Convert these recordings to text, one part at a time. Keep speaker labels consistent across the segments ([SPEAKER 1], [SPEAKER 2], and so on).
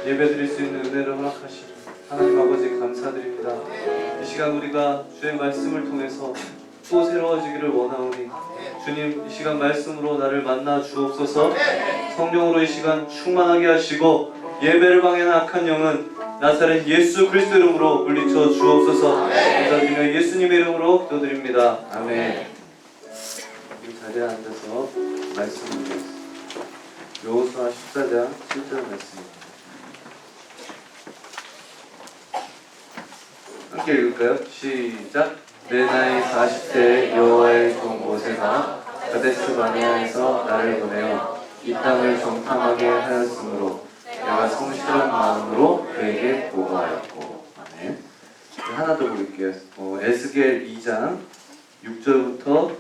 [SPEAKER 1] 예배드릴 수 있는 은혜를 허락하시니 하나님 아버지 감사드립니다. 이 시간 우리가 주의 말씀을 통해서 또 새로워지기를 원하오니 주님, 이 시간 말씀으로 나를 만나 주옵소서. 성령으로 이 시간 충만하게 하시고 예배를 방해하는 악한 영은 나사렛 예수 그리스도 이름으로 물리쳐 주옵소서. 감사드리며 예수님의 이름으로 기도드립니다. 아멘. 우리 자리에 앉아서 말씀을 드리겠습니다. 여호수아 14장 7절 말씀입니다. 함께 읽을까요? 시작. 내 나이 40세에 여호와의 종 모세가 가데스 바네아에서 나를 보내어 이 땅을 정탐하게 하였으므로 내가 성실한 마음으로 그에게 보고하였고. 아멘. 하나 더 볼게요. 에스겔 2장 6절부터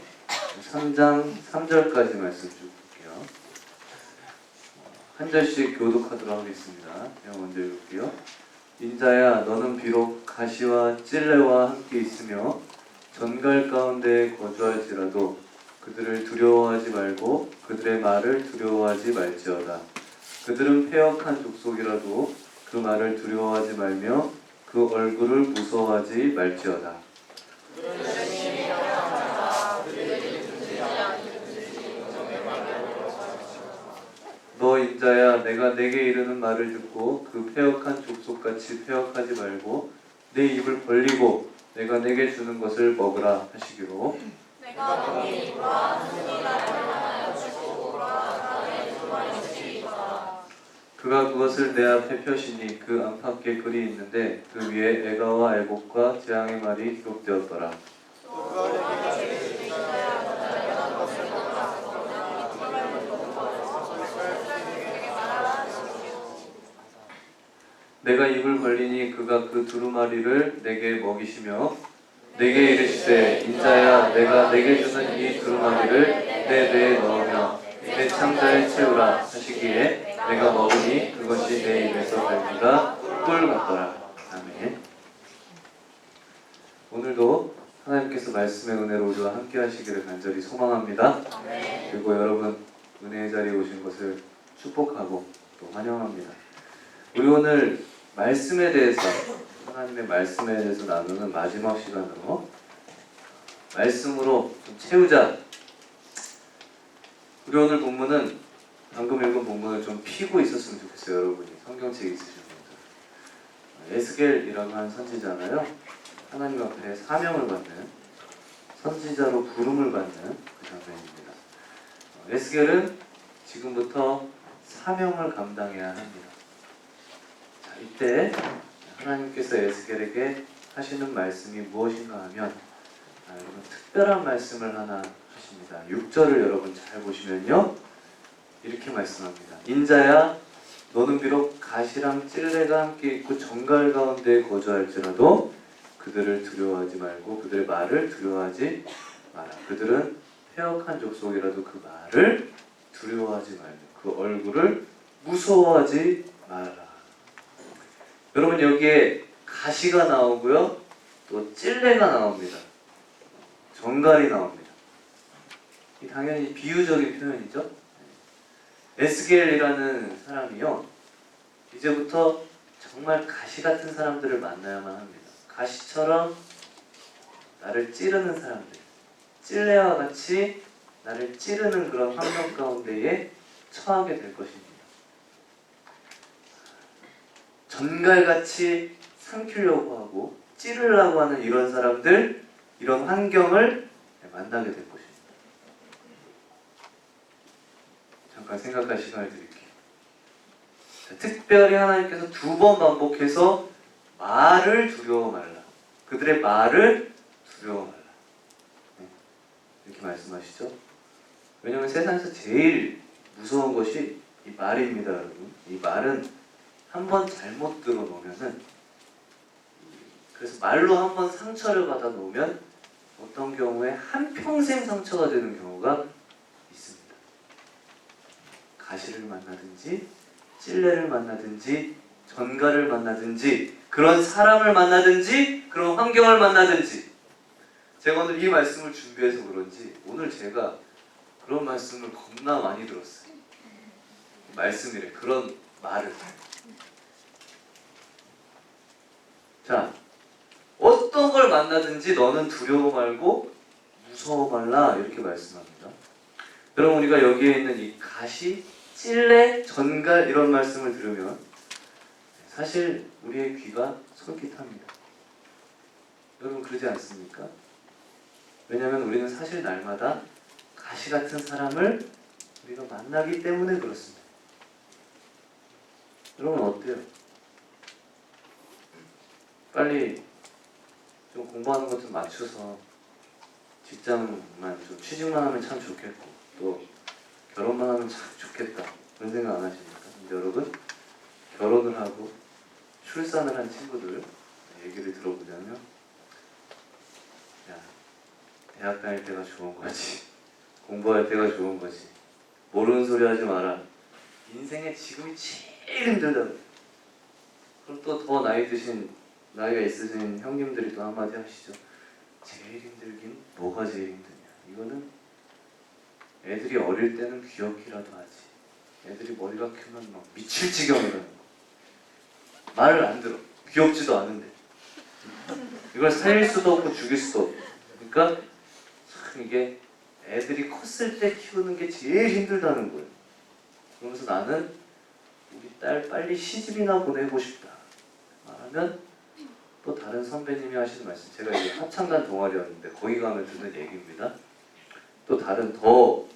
[SPEAKER 1] 3장 3절까지 말씀 쭉 볼게요. 한 절씩 교독하도록 하겠습니다. 제가 먼저 읽을게요. 인자야, 너는 비록 가시와 찔레와 함께 있으며 전갈 가운데 거주할지라도 그들을 두려워하지 말고 그들의 말을 두려워하지 말지어다. 그들은 패역한 족속이라도 그 말을 두려워하지 말며 그 얼굴을 무서워하지 말지어다. 너 인자야, 내가 내게 이르는 말을 듣고 그 패역한 족속같이 패역하지 말고 내 입을 벌리고 내가 내게 주는 것을 먹으라 하시기로. 내가 너의 입과 눈이가 얼마나 주고 그가 그것을 내 앞에 펴시니 그 안팎에 글이 있는데 그 위에 에가와 애곡과 재앙의 말이 기록되었더라. 내가 입을 벌리니 그가 그 두루마리를 내게 먹이시며 내게 이르시되 인자야, 내가 내게 주는 이 두루마리를 내 뇌에 넣으며 내 창자에 채우라 하시기에 내가 먹으니 그것이 내 입에서 발기가 꿀 같더라. 아멘. 오늘도 하나님께서 말씀의 은혜로 우리와 함께 하시기를 간절히 소망합니다. 그리고 여러분 은혜의 자리에 오신 것을 축복하고 또 환영합니다. 우리 오늘 말씀에 대해서, 하나님의 말씀에 대해서 나누는 마지막 시간으로 말씀으로 좀 채우자. 우리 오늘 본문은 방금 읽은 본문을 좀 피고 있었으면 좋겠어요. 여러분이 성경책 있으신 분들. 에스겔이라고 하는 선지자잖아요. 하나님 앞에 사명을 받는, 선지자로 부름을 받는 그 장면입니다. 에스겔은 지금부터 사명을 감당해야 합니다. 이때 하나님께서 에스겔에게 하시는 말씀이 무엇인가 하면 여러분 특별한 말씀을 하나 하십니다. 6절을 여러분 잘 보시면요, 이렇게 말씀합니다. 인자야, 너는 비록 가시랑 찔레가 함께 있고 정갈 가운데 거주할지라도 그들을 두려워하지 말고 그들의 말을 두려워하지 마라. 그들은 패역한 족속이라도 그 말을 두려워하지 말고 그 얼굴을 무서워하지 마라. 여러분 여기에 가시가 나오고요, 또 찔레가 나옵니다. 정갈이 나옵니다. 이 당연히 비유적인 표현이죠. 에스겔이라는 사람이요, 이제부터 정말 가시 같은 사람들을 만나야만 합니다. 가시처럼 나를 찌르는 사람들, 찔레와 같이 나를 찌르는 그런 환경 가운데에 처하게 될 것입니다. 전갈같이 삼키려고 하고 찌르려고 하는 이런 사람들, 이런 환경을 만나게 될 것입니다. 잠깐 생각할 시간을 드릴게요. 자, 특별히 하나님께서 2번 반복해서 말을 두려워 말라. 그들의 말을 두려워 말라. 이렇게 말씀하시죠. 왜냐하면 세상에서 제일 무서운 것이 이 말입니다, 여러분. 이 말은 한번 잘못 들어놓으면은, 그래서 말로 한번 상처를 받아 놓으면 어떤 경우에 한평생 상처가 되는 경우가 있습니다. 가시를 만나든지 찔레를 만나든지 전갈을 만나든지 그런 사람을 만나든지 그런 환경을 만나든지, 제가 오늘 이 말씀을 준비해서 그런지 오늘 제가 그런 말씀을 겁나 많이 들었어요. 말씀이래, 그런 말을. 걸 만나든지 너는 두려워 말고 무서워 말라 이렇게 말씀합니다. 여러분 우리가 여기에 있는 이 가시, 찔레, 전갈 이런 말씀을 들으면 사실 우리의 귀가 솔깃합니다. 여러분 그러지 않습니까? 왜냐하면 우리는 사실 날마다 가시 같은 사람을 우리가 만나기 때문에 그렇습니다. 여러분 어때요? 빨리 좀 공부하는 것 좀 맞춰서 직장만 좀 취직만 하면 참 좋겠고 또 결혼만 하면 참 좋겠다 그런 생각 안 하십니까? 근데 여러분 결혼을 하고 출산을 한 친구들 얘기를 들어보자면 야 대학 다닐 때가 좋은 거지 공부할 때가 좋은 거지 모르는 소리 하지 마라 인생에 지금이 제일 힘들다. 그럼 또 더 나이가 있으신 형님들이 또 한마디 하시죠. 제일 힘들긴 뭐가 제일 힘드냐. 이거는 애들이 어릴 때는 귀엽기라도 하지. 애들이 머리가 크면 막 미칠 지경이라는 거. 말을 안 들어. 귀엽지도 않은데. 이걸 살릴 수도 없고 죽일 수도 없고. 그러니까 참 이게 애들이 컸을 때 키우는 게 제일 힘들다는 거예요. 그러면서 나는 우리 딸 빨리 시집이나 보내고 싶다 말하면 또 다른 선배님이 하시는 말씀, 제가 이제 합창단 동아리였는데 거기 가면 듣는 얘기입니다. 또 다른 더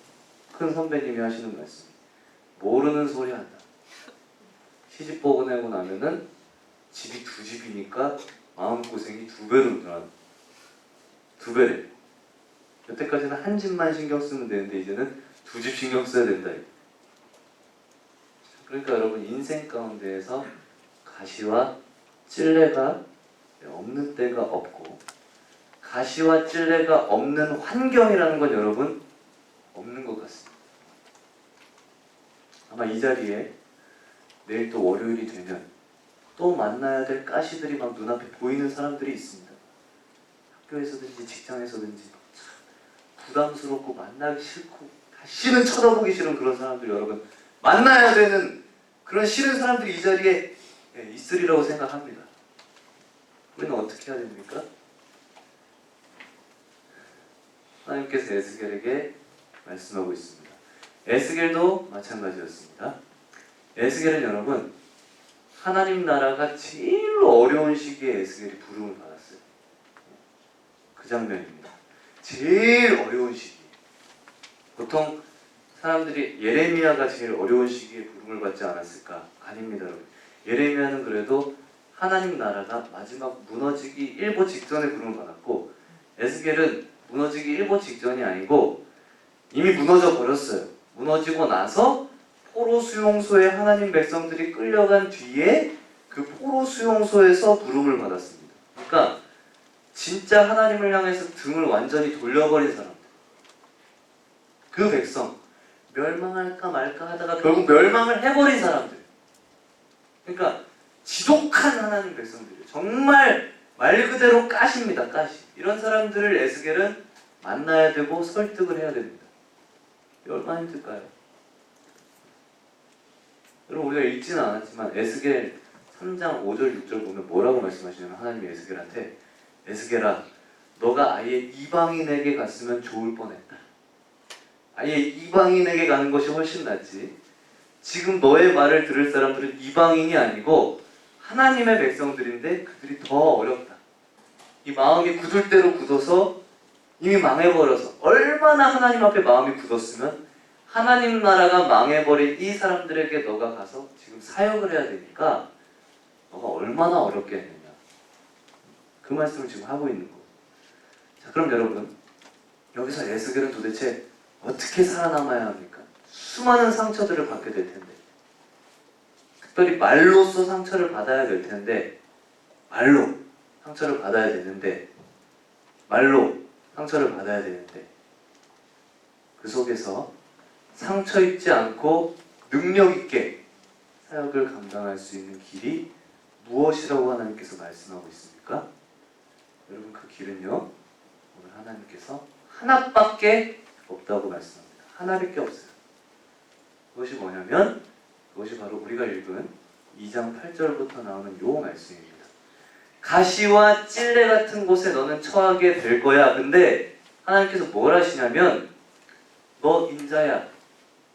[SPEAKER 1] 큰 선배님이 하시는 말씀, 모르는 소리 한다. 시집 보내고 나면은 집이 두 집이니까 마음고생이 두 배로 늘어나. 두 배래. 여태까지는 한 집만 신경 쓰면 되는데 이제는 두 집 신경 써야 된다. 그러니까 여러분 인생 가운데에서 가시와 찔레가 없는 때가 없고 가시와 찔레가 없는 환경이라는 건 여러분 없는 것 같습니다. 아마 이 자리에 내일 또 월요일이 되면 또 만나야 될 가시들이 막 눈앞에 보이는 사람들이 있습니다. 학교에서든지 직장에서든지 참 부담스럽고 만나기 싫고 다시는 쳐다보기 싫은 그런 사람들 여러분 만나야 되는 그런 싫은 사람들이 이 자리에 있으리라고 생각합니다. 우리는 어떻게 해야 됩니까? 하나님께서 에스겔에게 말씀하고 있습니다. 에스겔도 마찬가지였습니다. 에스겔은 여러분 하나님 나라가 제일 어려운 시기에 에스겔이 부름을 받았어요. 그 장면입니다. 제일 어려운 시기. 보통 사람들이 예레미야가 제일 어려운 시기에 부름을 받지 않았을까? 아닙니다, 여러분. 예레미야는 그래도 하나님 나라가 마지막 무너지기 일보 직전에 부름을 받았고 에스겔은 무너지기 일보 직전이 아니고 이미 무너져 버렸어요. 무너지고 나서 포로 수용소에 하나님 백성들이 끌려간 뒤에 그 포로 수용소에서 부름을 받았습니다. 그러니까 진짜 하나님을 향해서 등을 완전히 돌려버린 사람들. 그 백성 멸망할까 말까 하다가 결국 멸망을 해버린 사람들. 그러니까 지독한 하나님 백성들이에요. 정말 말 그대로 가시입니다. 가시. 이런 사람들을 에스겔은 만나야 되고 설득을 해야 됩니다. 얼마나 힘들까요? 여러분 우리가 읽지는 않았지만 에스겔 3장 5절 6절 보면 뭐라고 말씀하시냐면 하나님이 에스겔한테 에스겔아 너가 아예 이방인에게 갔으면 좋을 뻔했다. 아예 이방인에게 가는 것이 훨씬 낫지. 지금 너의 말을 들을 사람들은 이방인이 아니고 하나님의 백성들인데 그들이 더 어렵다. 이 마음이 굳을 대로 굳어서 이미 망해버려서 얼마나 하나님 앞에 마음이 굳었으면 하나님 나라가 망해버린 이 사람들에게 너가 가서 지금 사역을 해야 되니까 너가 얼마나 어렵겠느냐. 그 말씀을 지금 하고 있는 거예요. 자, 그럼 여러분 여기서 에스겔은 도대체 어떻게 살아남아야 합니까? 수많은 상처들을 받게 될 텐데 특별히 말로써 상처를 받아야 될 텐데 말로 상처를 받아야 되는데 말로 상처를 받아야 되는데 그 속에서 상처 입지 않고 능력 있게 사역을 감당할 수 있는 길이 무엇이라고 하나님께서 말씀하고 있습니까? 여러분 그 길은요 오늘 하나님께서 하나밖에 없다고 말씀합니다. 하나밖에 없어요. 그것이 뭐냐면 그것이 바로 우리가 읽은 2장 8절부터 나오는 요 말씀입니다. 가시와 찔레 같은 곳에 너는 처하게 될 거야. 근데 하나님께서 뭘 하시냐면 너 인자야.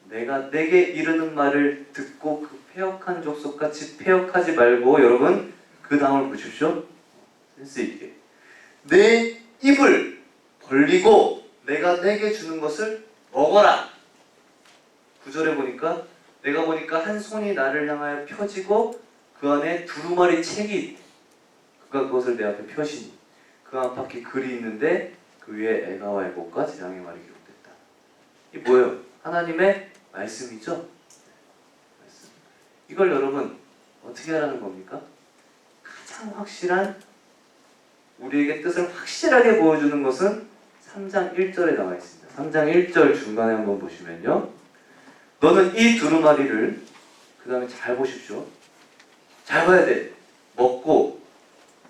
[SPEAKER 1] 내가 내게 이르는 말을 듣고 그 패역한 족속같이 패역하지 말고 여러분 그 다음을 보십시오. 센스 있게 내 입을 벌리고 내가 내게 주는 것을 먹어라. 9절에 보니까 내가 보니까 한 손이 나를 향하여 펴지고 그 안에 두루마리 책이 있대. 그가 그것을 내 앞에 펴시니 그 안팎에 글이 있는데 그 위에 애가와 애곡과 재앙의 말이 기록됐다. 이게 뭐예요? 하나님의 말씀이죠? 말씀. 이걸 여러분 어떻게 하라는 겁니까? 가장 확실한 우리에게 뜻을 확실하게 보여주는 것은 3장 1절에 나와 있습니다. 3장 1절 중간에 한번 보시면요. 너는 이 두루마리를 그 다음에 잘 보십시오. 잘 봐야 돼. 먹고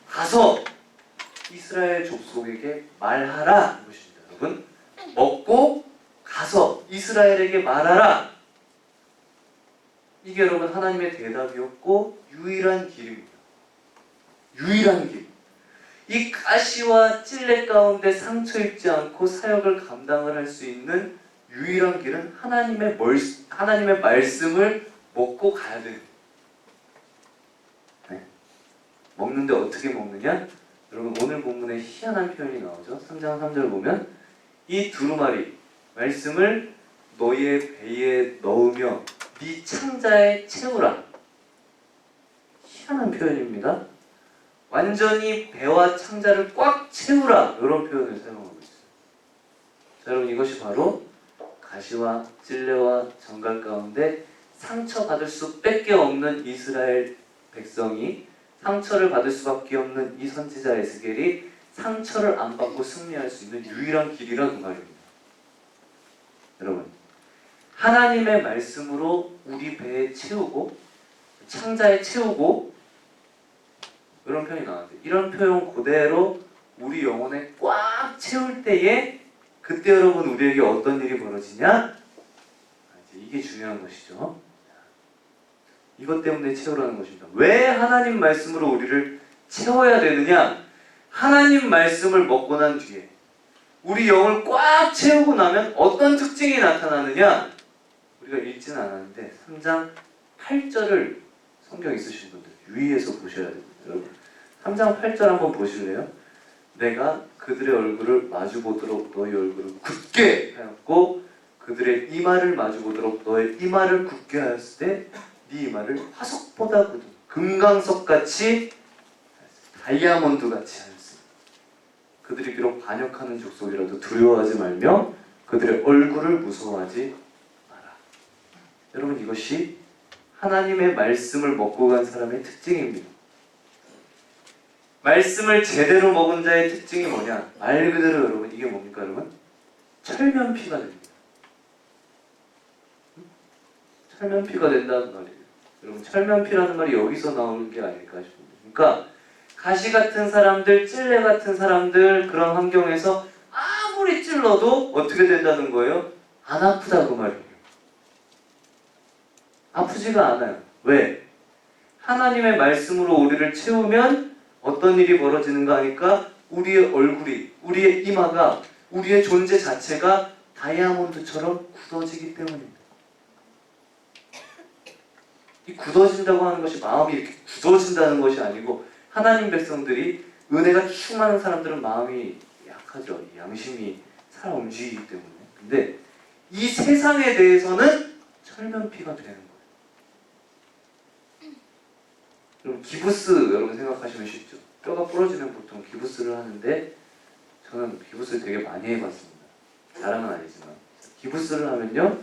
[SPEAKER 1] 가서 이스라엘 족속에게 말하라. 이것입니다. 여러분 먹고 가서 이스라엘에게 말하라. 이게 여러분 하나님의 대답이었고 유일한 길입니다. 유일한 길. 이 가시와 찔레 가운데 상처 입지 않고 사역을 감당을 할 수 있는 유일한 길은 하나님의 말씀을 먹고 가야 돼요. 네. 먹는데 어떻게 먹느냐? 여러분 오늘 본문에 희한한 표현이 나오죠. 3장 3절 보면 이 두루마리 말씀을 너희의 배에 넣으며 네 창자에 채우라. 희한한 표현입니다. 완전히 배와 창자를 꽉 채우라. 이런 표현을 사용하고 있어요. 자, 여러분 이것이 바로 가시와 찔레와 정갈 가운데 상처받을 수밖에 없는 이스라엘 백성이 상처를 받을 수밖에 없는 이 선지자 에스겔이 상처를 안 받고 승리할 수 있는 유일한 길이라 그 말입니다. 여러분 하나님의 말씀으로 우리 배에 채우고 창자에 채우고 이런 표현이 나왔는데 이런 표현 그대로 우리 영혼에 꽉 채울 때에 그때 여러분 우리에게 어떤 일이 벌어지냐? 이게 중요한 것이죠. 이것 때문에 채우라는 것입니다. 왜 하나님 말씀으로 우리를 채워야 되느냐? 하나님 말씀을 먹고 난 뒤에 우리 영을 꽉 채우고 나면 어떤 특징이 나타나느냐? 우리가 읽지는 않았는데 3장 8절을 성경 있으신 분들 유의해서 보셔야 됩니다. 여러분 3장 8절 한번 보실래요? 내가 그들의 얼굴을 마주보도록 너희 얼굴을 굳게 하였고 그들의 이마를 마주보도록 너의 이마를 굳게 하였을 때 네 이마를 화석보다 굳은 금강석같이 다이아몬드같이 하였으니 그들이 비록 반역하는 족속이라도 두려워하지 말며 그들의 얼굴을 무서워하지 마라. 여러분 이것이 하나님의 말씀을 먹고 간 사람의 특징입니다. 말씀을 제대로 먹은 자의 특징이 뭐냐? 말 그대로 여러분 이게 뭡니까 여러분? 철면피가 됩니다. 철면피가 된다는 말이에요. 여러분 철면피라는 말이 여기서 나오는 게 아닐까 싶습니다. 그러니까 가시 같은 사람들, 찔레 같은 사람들 그런 환경에서 아무리 찔러도 어떻게 된다는 거예요? 안 아프다 그 말이에요. 아프지가 않아요. 왜? 하나님의 말씀으로 우리를 채우면 어떤 일이 벌어지는가 하니까 우리의 얼굴이, 우리의 이마가, 우리의 존재 자체가 다이아몬드처럼 굳어지기 때문입니다. 이 굳어진다고 하는 것이 마음이 이렇게 굳어진다는 것이 아니고 하나님 백성들이 은혜가 충만한 사람들은 마음이 약하죠. 양심이 살아 움직이기 때문에. 근데 이 세상에 대해서는 철면피가 되는 거예요. 여러분 기부스 여러분 생각하시면 쉽죠. 뼈가 부러지면 보통 기부스를 하는데 저는 기부스를 되게 많이 해봤습니다. 자랑은 아니지만 기부스를 하면요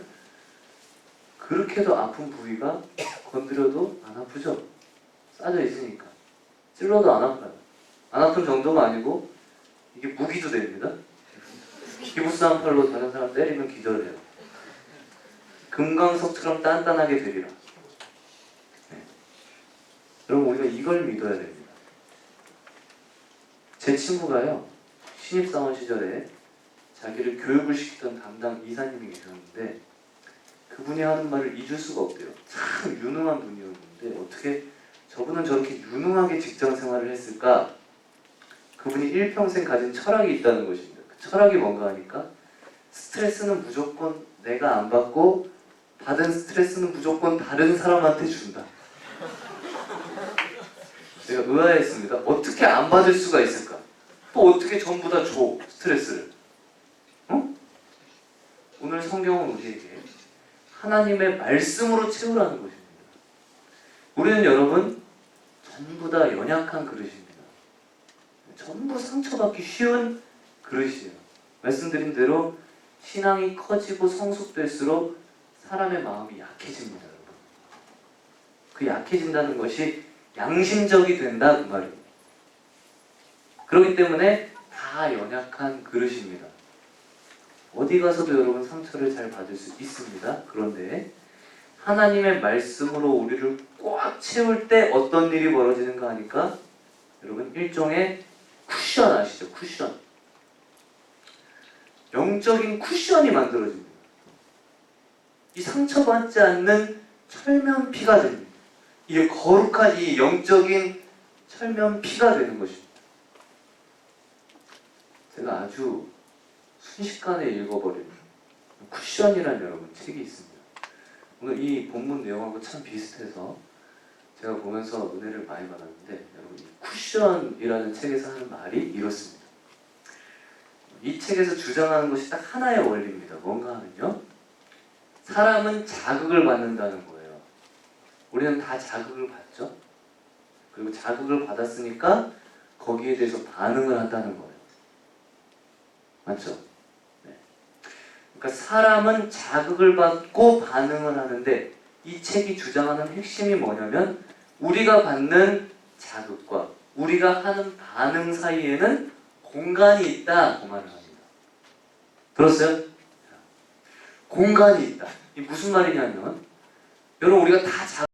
[SPEAKER 1] 그렇게도 아픈 부위가 건드려도 안 아프죠. 싸져 있으니까 찔러도 안 아파요. 안 아픈 정도가 아니고 이게 무기도 됩니다. 기부스 한 팔로 다른 사람 때리면 기절해요. 금강석처럼 단단하게 되리라. 여러분 우리가 이걸 믿어야 됩니다. 제 친구가요 신입사원 시절에 자기를 교육을 시키던 담당 이사님이 계셨는데 그분이 하는 말을 잊을 수가 없대요. 참 유능한 분이었는데 어떻게 저분은 저렇게 유능하게 직장 생활을 했을까? 그분이 일평생 가진 철학이 있다는 것입니다. 그 철학이 뭔가 하니까 스트레스는 무조건 내가 안 받고 받은 스트레스는 무조건 다른 사람한테 준다. 내가 의아했습니다. 어떻게 안 받을 수가 있을까? 또 어떻게 전부 다 줘, 스트레스를? 어? 오늘 성경은 우리에게 하나님의 말씀으로 채우라는 것입니다. 우리는 여러분 전부 다 연약한 그릇입니다. 전부 상처받기 쉬운 그릇이에요. 말씀드린 대로 신앙이 커지고 성숙될수록 사람의 마음이 약해집니다. 여러분. 그 약해진다는 것이 양심적이 된다 그 말입니다. 그렇기 때문에 다 연약한 그릇입니다. 어디 가서도 여러분 상처를 잘 받을 수 있습니다. 그런데 하나님의 말씀으로 우리를 꽉 채울 때 어떤 일이 벌어지는가 하니까 여러분 일종의 쿠션 아시죠? 쿠션. 영적인 쿠션이 만들어집니다. 이 상처받지 않는 철면피가 됩니다. 이 거룩한 이 영적인 철면피가 되는 것입니다. 제가 아주 순식간에 읽어버린 쿠션이라는 여러분 책이 있습니다. 오늘 이 본문 내용하고 참 비슷해서 제가 보면서 은혜를 많이 받았는데 여러분 이 쿠션이라는 책에서 하는 말이 이렇습니다. 이 책에서 주장하는 것이 딱 하나의 원리입니다. 뭔가 하면요. 사람은 자극을 받는다는 거예요. 우리는 다 자극을 받죠. 그리고 자극을 받았으니까 거기에 대해서 반응을 한다는 거예요. 맞죠? 네. 그러니까 사람은 자극을 받고 반응을 하는데 이 책이 주장하는 핵심이 뭐냐면 우리가 받는 자극과 우리가 하는 반응 사이에는 공간이 있다 그 말을 합니다. 들었어요? 공간이 있다. 이 무슨 말이냐면 여러분 우리가 다